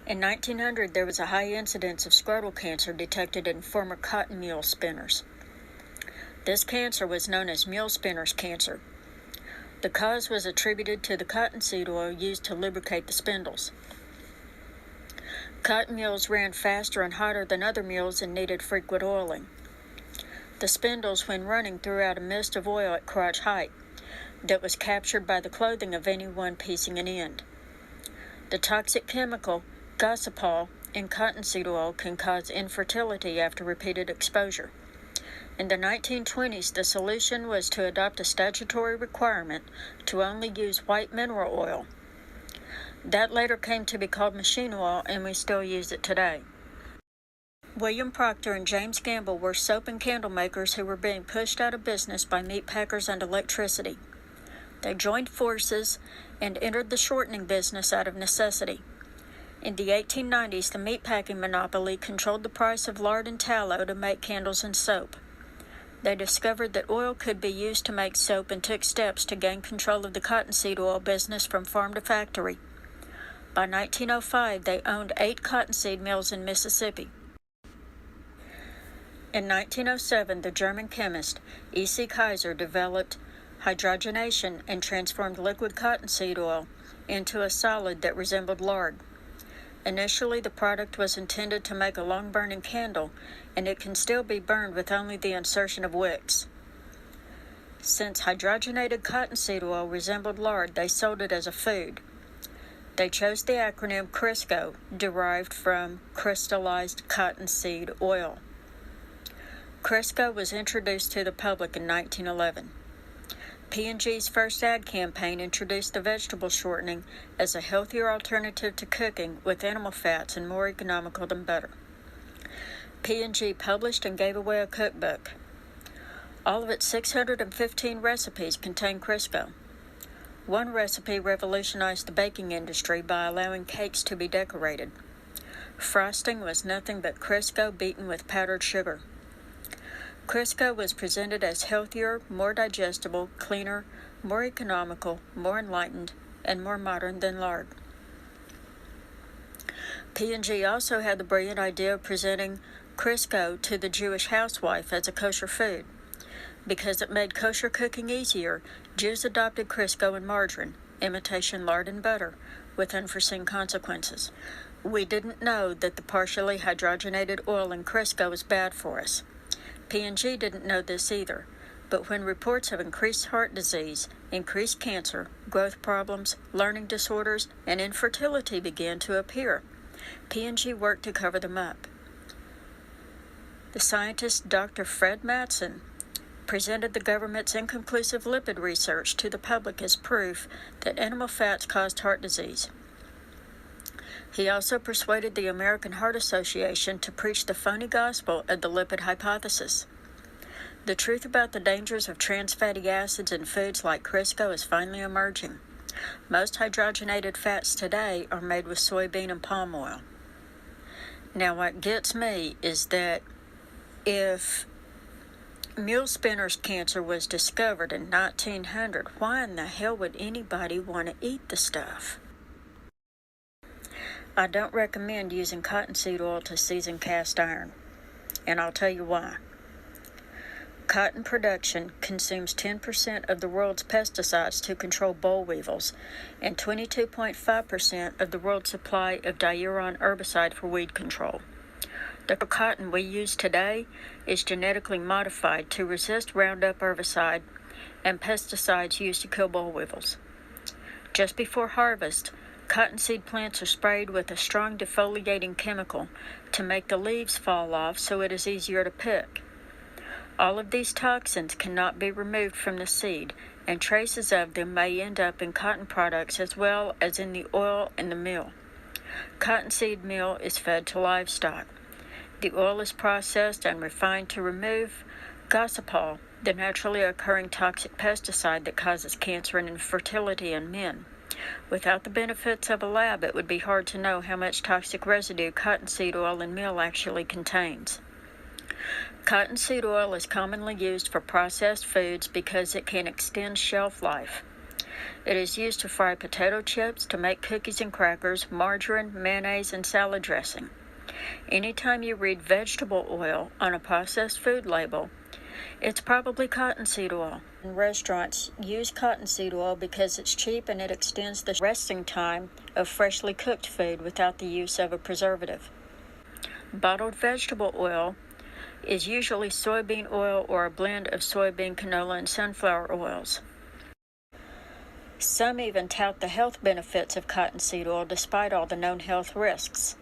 In 1900, there was a high incidence of scrotal cancer detected in former cotton mule spinners. This cancer was known as mule spinners cancer. The cause was attributed to the cottonseed oil used to lubricate the spindles. Cotton mules ran faster and hotter than other mules and needed frequent oiling. The spindles, when running, threw out a mist of oil at crotch height that was captured by the clothing of anyone piecing an end. The toxic chemical, gossypol, in cottonseed oil can cause infertility after repeated exposure. In the 1920s, the solution was to adopt a statutory requirement to only use white mineral oil. That later came to be called machine oil, and we still use it today. William Proctor and James Gamble were soap and candle makers who were being pushed out of business by meat packers and electricity. They joined forces and entered the shortening business out of necessity. In the 1890s, the meatpacking monopoly controlled the price of lard and tallow to make candles and soap. They discovered that oil could be used to make soap and took steps to gain control of the cottonseed oil business from farm to factory. By 1905, they owned 8 cottonseed mills in Mississippi. In 1907, the German chemist E.C. Kaiser developed hydrogenation and transformed liquid cottonseed oil into a solid that resembled lard. Initially, the product was intended to make a long-burning candle, and it can still be burned with only the insertion of wicks. Since hydrogenated cottonseed oil resembled lard, they sold it as a food. They chose the acronym Crisco, derived from crystallized cottonseed oil. Crisco was introduced to the public in 1911. P&G's first ad campaign introduced the vegetable shortening as a healthier alternative to cooking with animal fats and more economical than butter. P&G published and gave away a cookbook. All of its 615 recipes contain Crisco. One recipe revolutionized the baking industry by allowing cakes to be decorated. Frosting was nothing but Crisco beaten with powdered sugar. Crisco was presented as healthier, more digestible, cleaner, more economical, more enlightened, and more modern than lard. P&G also had the brilliant idea of presenting Crisco to the Jewish housewife as a kosher food. Because it made kosher cooking easier, Jews adopted Crisco and margarine, imitation lard and butter, with unforeseen consequences. We didn't know that the partially hydrogenated oil in Crisco was bad for us. P&G didn't know this either, but when reports of increased heart disease, increased cancer, growth problems, learning disorders, and infertility began to appear, P&G worked to cover them up. The scientist Dr. Fred Matson presented the government's inconclusive lipid research to the public as proof that animal fats caused heart disease. He also persuaded the American Heart Association to preach the phony gospel of the lipid hypothesis. The truth about the dangers of trans fatty acids in foods like Crisco is finally emerging. Most hydrogenated fats today are made with soybean and palm oil. Now, what gets me is that if mule spinners cancer was discovered in 1900, why in the hell would anybody want to eat the stuff? I don't recommend using cottonseed oil to season cast iron, and I'll tell you why. Cotton production consumes 10% of the world's pesticides to control boll weevils and 22.5% of the world's supply of diuron herbicide for weed control. The cotton we use today is genetically modified to resist Roundup herbicide and pesticides used to kill boll weevils. Just before harvest, cottonseed plants are sprayed with a strong defoliating chemical to make the leaves fall off so it is easier to pick. All of these toxins cannot be removed from the seed, and traces of them may end up in cotton products as well as in the oil in the mill. Cottonseed meal is fed to livestock. The oil is processed and refined to remove gossypol, the naturally occurring toxic pesticide that causes cancer and infertility in men. Without the benefits of a lab, it would be hard to know how much toxic residue cottonseed oil in meal actually contains. Cottonseed oil is commonly used for processed foods because it can extend shelf life. It is used to fry potato chips, to make cookies and crackers, margarine, mayonnaise, and salad dressing. Anytime you read vegetable oil on a processed food label, it's probably cottonseed oil. And restaurants use cottonseed oil because it's cheap and it extends the resting time of freshly cooked food without the use of a preservative. Bottled vegetable oil is usually soybean oil or a blend of soybean, canola, and sunflower oils. Some even tout the health benefits of cottonseed oil despite all the known health risks.